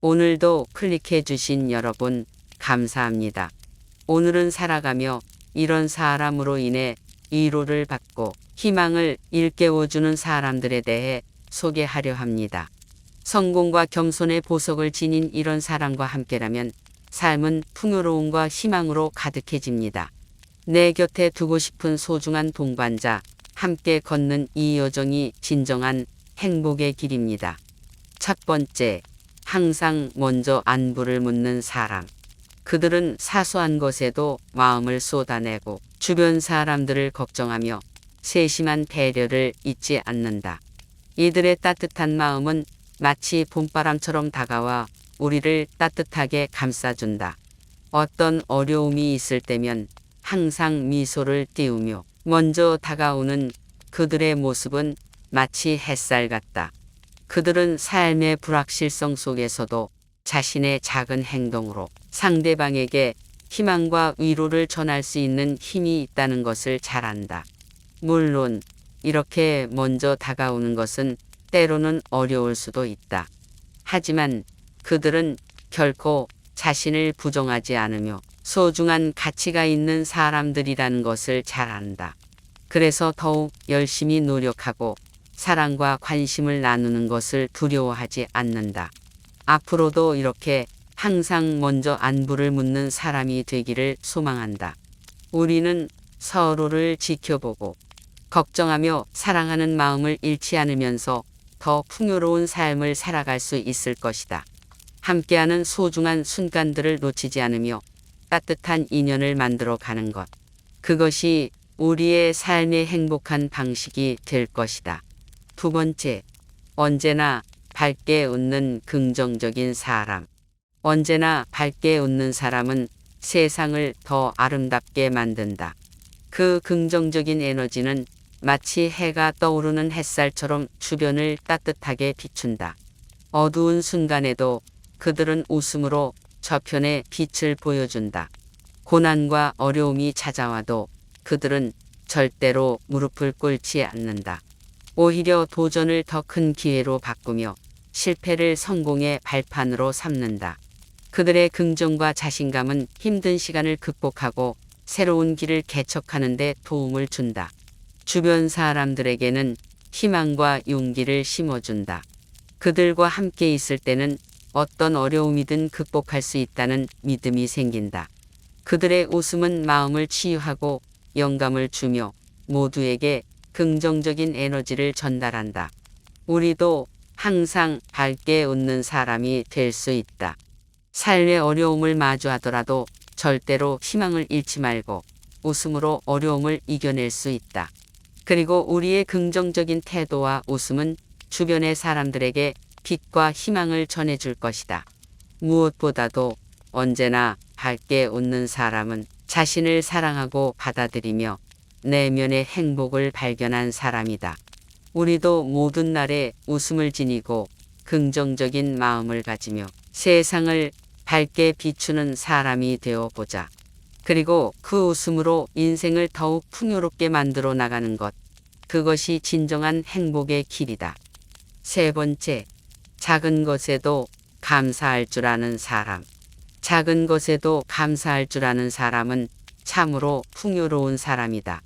오늘도 클릭해 주신 여러분 감사합니다. 오늘은 살아가며 이런 사람으로 인해 위로를 받고 희망을 일깨워주는 사람들에 대해 소개하려 합니다. 성공과 겸손의 보석을 지닌 이런 사람과 함께라면 삶은 풍요로움과 희망으로 가득해집니다. 내 곁에 두고 싶은 소중한 동반자, 함께 걷는 이 여정이 진정한 행복의 길입니다. 첫 번째, 항상 먼저 안부를 묻는 사람. 그들은 사소한 것에도 마음을 쏟아내고 주변 사람들을 걱정하며 세심한 배려를 잊지 않는다. 이들의 따뜻한 마음은 마치 봄바람처럼 다가와 우리를 따뜻하게 감싸준다. 어떤 어려움이 있을 때면 항상 미소를 띄우며 먼저 다가오는 그들의 모습은 마치 햇살 같다. 그들은 삶의 불확실성 속에서도 자신의 작은 행동으로 상대방에게 희망과 위로를 전할 수 있는 힘이 있다는 것을 잘 안다. 물론 이렇게 먼저 다가오는 것은 때로는 어려울 수도 있다. 하지만 그들은 결코 자신을 부정하지 않으며 소중한 가치가 있는 사람들이라는 것을 잘 안다. 그래서 더욱 열심히 노력하고 사랑과 관심을 나누는 것을 두려워하지 않는다. 앞으로도 이렇게 항상 먼저 안부를 묻는 사람이 되기를 소망한다. 우리는 서로를 지켜보고 걱정하며 사랑하는 마음을 잃지 않으면서 더 풍요로운 삶을 살아갈 수 있을 것이다. 함께하는 소중한 순간들을 놓치지 않으며 따뜻한 인연을 만들어 가는 것. 그것이 우리의 삶의 행복한 방식이 될 것이다. 두 번째, 언제나 밝게 웃는 긍정적인 사람. 언제나 밝게 웃는 사람은 세상을 더 아름답게 만든다. 그 긍정적인 에너지는 마치 해가 떠오르는 햇살처럼 주변을 따뜻하게 비춘다. 어두운 순간에도 그들은 웃음으로 저편의 빛을 보여준다. 고난과 어려움이 찾아와도 그들은 절대로 무릎을 꿇지 않는다. 오히려 도전을 더 큰 기회로 바꾸며 실패를 성공의 발판으로 삼는다. 그들의 긍정과 자신감은 힘든 시간을 극복하고 새로운 길을 개척하는 데 도움을 준다. 주변 사람들에게는 희망과 용기를 심어준다. 그들과 함께 있을 때는 어떤 어려움이든 극복할 수 있다는 믿음이 생긴다. 그들의 웃음은 마음을 치유하고 영감을 주며 모두에게 긍정적인 에너지를 전달한다. 우리도 항상 밝게 웃는 사람이 될 수 있다. 삶의 어려움을 마주하더라도 절대로 희망을 잃지 말고 웃음으로 어려움을 이겨낼 수 있다. 그리고 우리의 긍정적인 태도와 웃음은 주변의 사람들에게 빛과 희망을 전해줄 것이다. 무엇보다도 언제나 밝게 웃는 사람은 자신을 사랑하고 받아들이며 내면의 행복을 발견한 사람이다. 우리도 모든 날에 웃음을 지니고 긍정적인 마음을 가지며 세상을 밝게 비추는 사람이 되어보자. 그리고 그 웃음으로 인생을 더욱 풍요롭게 만들어 나가는 것. 그것이 진정한 행복의 길이다. 세 번째, 작은 것에도 감사할 줄 아는 사람. 작은 것에도 감사할 줄 아는 사람은 참으로 풍요로운 사람이다.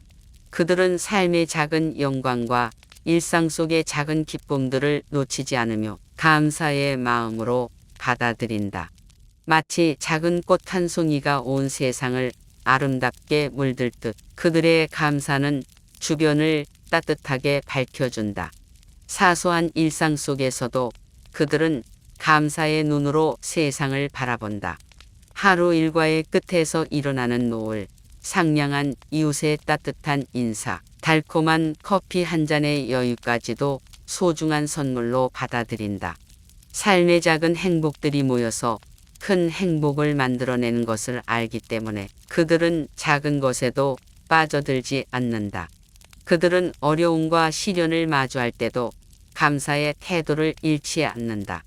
그들은 삶의 작은 영광과 일상 속의 작은 기쁨들을 놓치지 않으며 감사의 마음으로 받아들인다. 마치 작은 꽃 한 송이가 온 세상을 아름답게 물들듯 그들의 감사는 주변을 따뜻하게 밝혀준다. 사소한 일상 속에서도 그들은 감사의 눈으로 세상을 바라본다. 하루 일과의 끝에서 일어나는 노을, 상냥한 이웃의 따뜻한 인사, 달콤한 커피 한 잔의 여유까지도 소중한 선물로 받아들인다. 삶의 작은 행복들이 모여서 큰 행복을 만들어내는 것을 알기 때문에 그들은 작은 것에도 빠져들지 않는다. 그들은 어려움과 시련을 마주할 때도 감사의 태도를 잃지 않는다.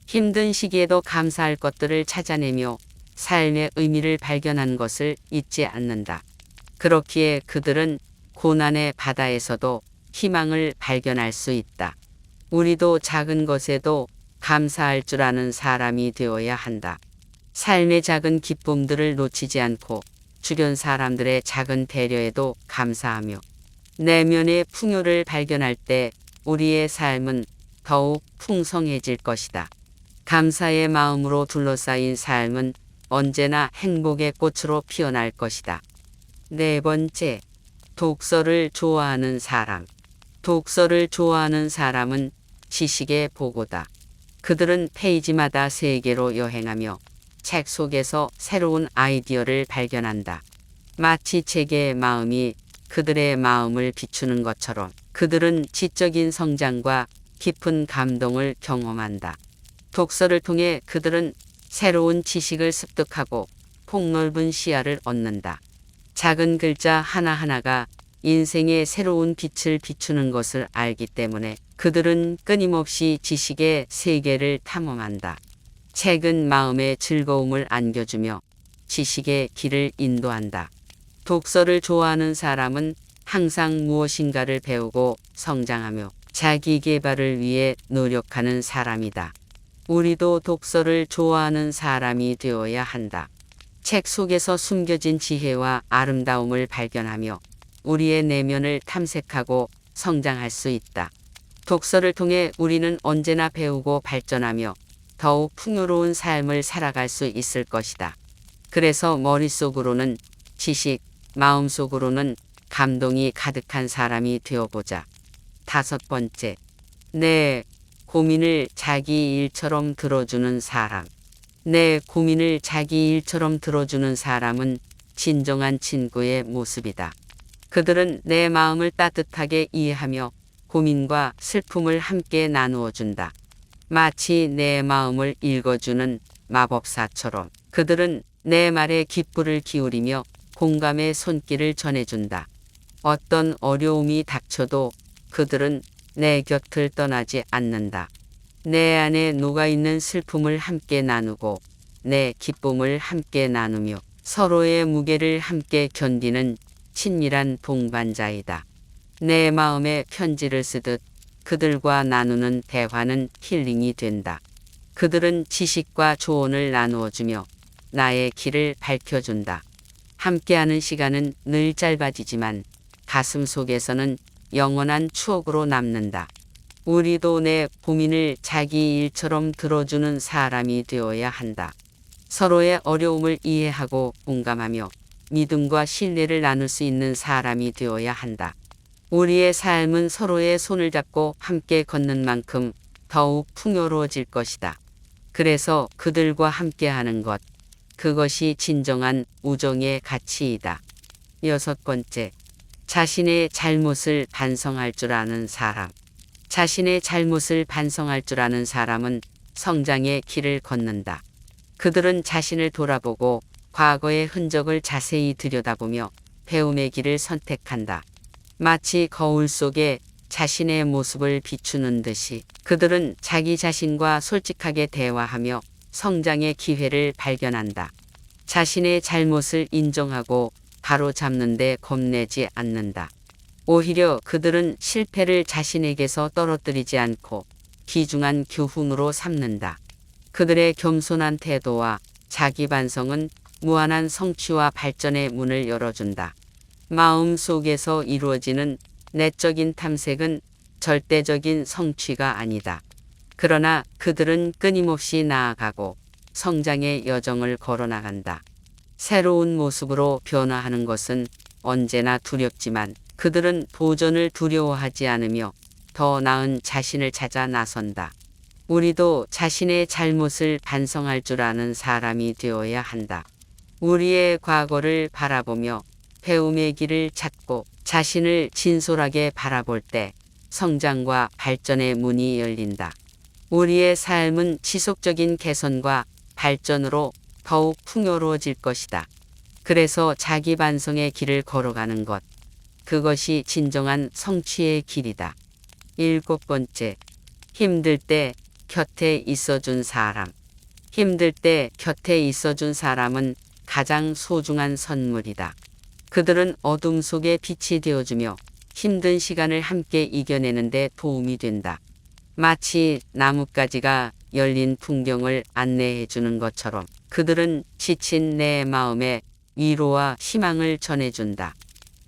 힘든 시기에도 감사할 것들을 찾아내며 삶의 의미를 발견하는 것을 잊지 않는다. 그렇기에 그들은 고난의 바다에서도 희망을 발견할 수 있다. 우리도 작은 것에도 감사할 줄 아는 사람이 되어야 한다. 삶의 작은 기쁨들을 놓치지 않고 주변 사람들의 작은 배려에도 감사하며 내면의 풍요를 발견할 때 우리의 삶은 더욱 풍성해질 것이다. 감사의 마음으로 둘러싸인 삶은 언제나 행복의 꽃으로 피어날 것이다. 네 번째, 독서를 좋아하는 사람. 독서를 좋아하는 사람은 지식의 보고다. 그들은 페이지마다 세계로 여행하며 책 속에서 새로운 아이디어를 발견한다. 마치 책의 마음이 그들의 마음을 비추는 것처럼 그들은 지적인 성장과 깊은 감동을 경험한다. 독서를 통해 그들은 새로운 지식을 습득하고 폭넓은 시야를 얻는다. 작은 글자 하나하나가 인생의 새로운 빛을 비추는 것을 알기 때문에 그들은 끊임없이 지식의 세계를 탐험한다. 책은 마음의 즐거움을 안겨주며 지식의 길을 인도한다. 독서를 좋아하는 사람은 항상 무엇인가를 배우고 성장하며 자기 개발을 위해 노력하는 사람이다. 우리도 독서를 좋아하는 사람이 되어야 한다. 책 속에서 숨겨진 지혜와 아름다움을 발견하며 우리의 내면을 탐색하고 성장할 수 있다. 독서를 통해 우리는 언제나 배우고 발전하며 더욱 풍요로운 삶을 살아갈 수 있을 것이다. 그래서 머릿속으로는 지식, 마음속으로는 감동이 가득한 사람이 되어보자. 다섯 번째, 내 고민을 자기 일처럼 들어주는 사람. 내 고민을 자기 일처럼 들어주는 사람은 진정한 친구의 모습이다. 그들은 내 마음을 따뜻하게 이해하며 고민과 슬픔을 함께 나누어 준다. 마치 내 마음을 읽어주는 마법사처럼 그들은 내 말에 귓불을 기울이며 공감의 손길을 전해준다. 어떤 어려움이 닥쳐도 그들은 내 곁을 떠나지 않는다. 내 안에 녹아있는 슬픔을 함께 나누고 내 기쁨을 함께 나누며 서로의 무게를 함께 견디는 친밀한 동반자이다. 내 마음에 편지를 쓰듯 그들과 나누는 대화는 힐링이 된다. 그들은 지식과 조언을 나누어주며 나의 길을 밝혀준다. 함께하는 시간은 늘 짧아지지만 가슴 속에서는 영원한 추억으로 남는다. 우리도 내 고민을 자기 일처럼 들어주는 사람이 되어야 한다. 서로의 어려움을 이해하고 공감하며 믿음과 신뢰를 나눌 수 있는 사람이 되어야 한다. 우리의 삶은 서로의 손을 잡고 함께 걷는 만큼 더욱 풍요로워질 것이다. 그래서 그들과 함께하는 것, 그것이 진정한 우정의 가치이다. 여섯 번째, 자신의 잘못을 반성할 줄 아는 사람. 자신의 잘못을 반성할 줄 아는 사람은 성장의 길을 걷는다. 그들은 자신을 돌아보고 과거의 흔적을 자세히 들여다보며 배움의 길을 선택한다. 마치 거울 속에 자신의 모습을 비추는 듯이 그들은 자기 자신과 솔직하게 대화하며 성장의 기회를 발견한다. 자신의 잘못을 인정하고 바로잡는 데 겁내지 않는다. 오히려 그들은 실패를 자신에게서 떨어뜨리지 않고 귀중한 교훈으로 삼는다. 그들의 겸손한 태도와 자기 반성은 무한한 성취와 발전의 문을 열어준다. 마음 속에서 이루어지는 내적인 탐색은 절대적인 성취가 아니다. 그러나 그들은 끊임없이 나아가고 성장의 여정을 걸어나간다. 새로운 모습으로 변화하는 것은 언제나 두렵지만 그들은 도전을 두려워하지 않으며 더 나은 자신을 찾아 나선다. 우리도 자신의 잘못을 반성할 줄 아는 사람이 되어야 한다. 우리의 과거를 바라보며 배움의 길을 찾고 자신을 진솔하게 바라볼 때 성장과 발전의 문이 열린다. 우리의 삶은 지속적인 개선과 발전으로 더욱 풍요로워질 것이다. 그래서 자기 반성의 길을 걸어가는 것, 그것이 진정한 성취의 길이다. 일곱 번째, 힘들 때 곁에 있어준 사람. 힘들 때 곁에 있어준 사람은 가장 소중한 선물이다. 그들은 어둠 속에 빛이 되어주며 힘든 시간을 함께 이겨내는 데 도움이 된다. 마치 나뭇가지가 열린 풍경을 안내해 주는 것처럼 그들은 지친 내 마음에 위로와 희망을 전해준다.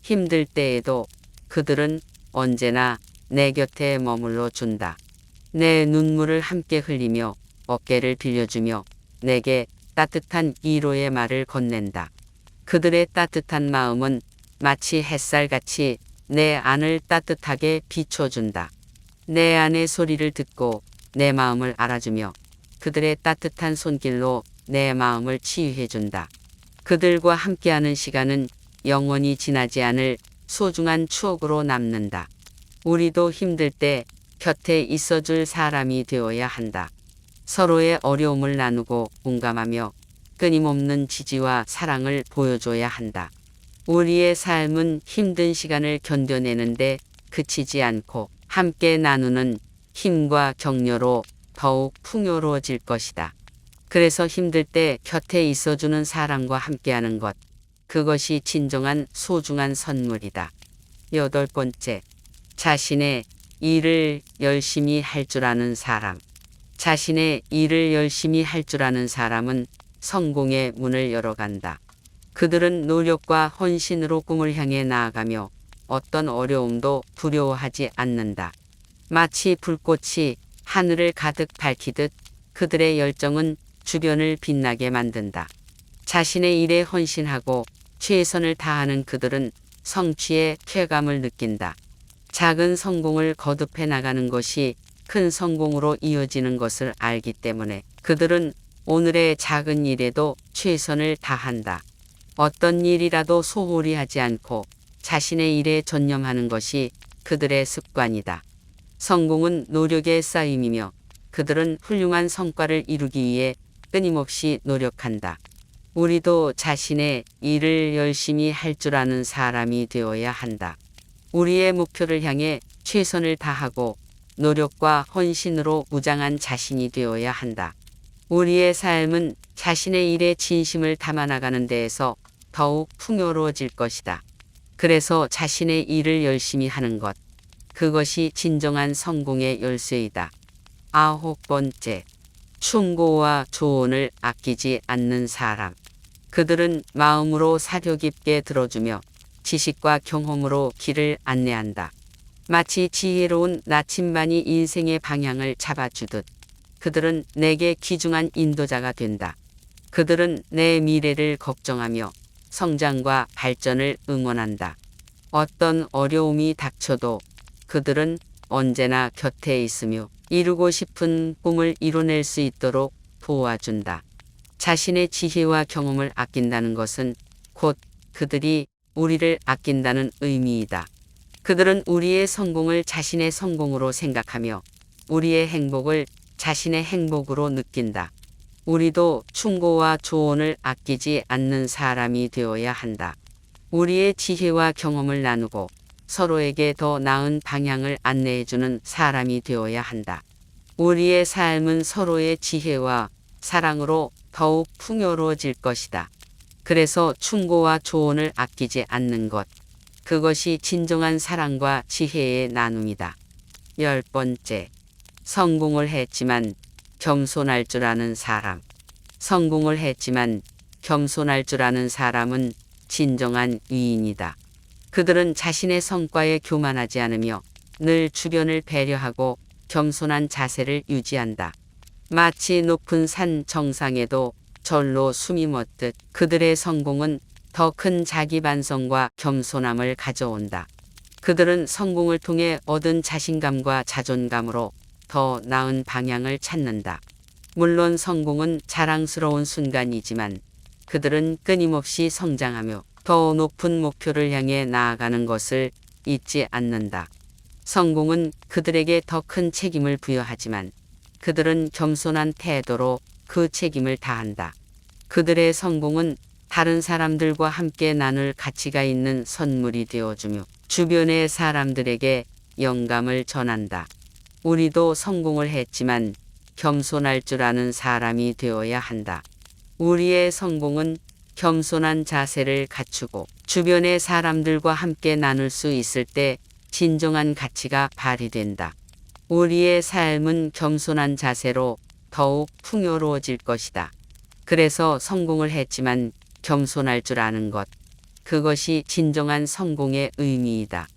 힘들 때에도 그들은 언제나 내 곁에 머물러 준다. 내 눈물을 함께 흘리며 어깨를 빌려주며 내게 따뜻한 위로의 말을 건넨다. 그들의 따뜻한 마음은 마치 햇살같이 내 안을 따뜻하게 비춰준다. 내 안의 소리를 듣고 내 마음을 알아주며 그들의 따뜻한 손길로 내 마음을 치유해준다. 그들과 함께하는 시간은 영원히 지나지 않을 소중한 추억으로 남는다. 우리도 힘들 때 곁에 있어줄 사람이 되어야 한다. 서로의 어려움을 나누고 공감하며 끊임없는 지지와 사랑을 보여줘야 한다. 우리의 삶은 힘든 시간을 견뎌내는데 그치지 않고 함께 나누는 힘과 격려로 더욱 풍요로워질 것이다. 그래서 힘들 때 곁에 있어주는 사람과 함께하는 것, 그것이 진정한 소중한 선물이다. 8번째, 자신의 일을 열심히 할 줄 아는 사람. 자신의 일을 열심히 할 줄 아는 사람은 성공의 문을 열어간다. 그들은 노력과 헌신으로 꿈을 향해 나아가며 어떤 어려움도 두려워하지 않는다. 마치 불꽃이 하늘을 가득 밝히듯 그들의 열정은 주변을 빛나게 만든다. 자신의 일에 헌신하고 최선을 다하는 그들은 성취의 쾌감을 느낀다. 작은 성공을 거듭해 나가는 것이 큰 성공으로 이어지는 것을 알기 때문에 그들은 오늘의 작은 일에도 최선을 다한다. 어떤 일이라도 소홀히 하지 않고 자신의 일에 전념하는 것이 그들의 습관이다. 성공은 노력의 쌓임이며 그들은 훌륭한 성과를 이루기 위해 끊임없이 노력한다. 우리도 자신의 일을 열심히 할 줄 아는 사람이 되어야 한다. 우리의 목표를 향해 최선을 다하고 노력과 헌신으로 무장한 자신이 되어야 한다. 우리의 삶은 자신의 일에 진심을 담아나가는 데에서 더욱 풍요로워질 것이다. 그래서 자신의 일을 열심히 하는 것, 그것이 진정한 성공의 열쇠이다. 9번째, 충고와 조언을 아끼지 않는 사람. 그들은 마음으로 사려 깊게 들어주며 지식과 경험으로 길을 안내한다. 마치 지혜로운 나침반이 인생의 방향을 잡아주듯 그들은 내게 귀중한 인도자가 된다. 그들은 내 미래를 걱정하며 성장과 발전을 응원한다. 어떤 어려움이 닥쳐도 그들은 언제나 곁에 있으며 이루고 싶은 꿈을 이뤄낼 수 있도록 도와준다. 자신의 지혜와 경험을 아낀다는 것은 곧 그들이 우리를 아낀다는 의미이다. 그들은 우리의 성공을 자신의 성공으로 생각하며 우리의 행복을 자신의 행복으로 느낀다. 우리도 충고와 조언을 아끼지 않는 사람이 되어야 한다. 우리의 지혜와 경험을 나누고 서로에게 더 나은 방향을 안내해주는 사람이 되어야 한다. 우리의 삶은 서로의 지혜와 사랑으로 더욱 풍요로워질 것이다. 그래서 충고와 조언을 아끼지 않는 것, 그것이 진정한 사랑과 지혜의 나눔이다. 10번째, 성공을 했지만 겸손할 줄 아는 사람. 성공을 했지만 겸손할 줄 아는 사람은 진정한 위인이다. 그들은 자신의 성과에 교만하지 않으며 늘 주변을 배려하고 겸손한 자세를 유지한다. 마치 높은 산 정상에도 절로 숨이 멎듯 그들의 성공은 더 큰 자기 반성과 겸손함을 가져온다. 그들은 성공을 통해 얻은 자신감과 자존감으로 더 나은 방향을 찾는다. 물론 성공은 자랑스러운 순간이지만 그들은 끊임없이 성장하며 더 높은 목표를 향해 나아가는 것을 잊지 않는다. 성공은 그들에게 더 큰 책임을 부여하지만 그들은 겸손한 태도로 그 책임을 다한다. 그들의 성공은 다른 사람들과 함께 나눌 가치가 있는 선물이 되어주며 주변의 사람들에게 영감을 전한다. 우리도 성공을 했지만 겸손할 줄 아는 사람이 되어야 한다. 우리의 성공은 겸손한 자세를 갖추고 주변의 사람들과 함께 나눌 수 있을 때 진정한 가치가 발휘된다. 우리의 삶은 겸손한 자세로 더욱 풍요로워질 것이다. 그래서 성공을 했지만 겸손할 줄 아는 것. 그것이 진정한 성공의 의미이다.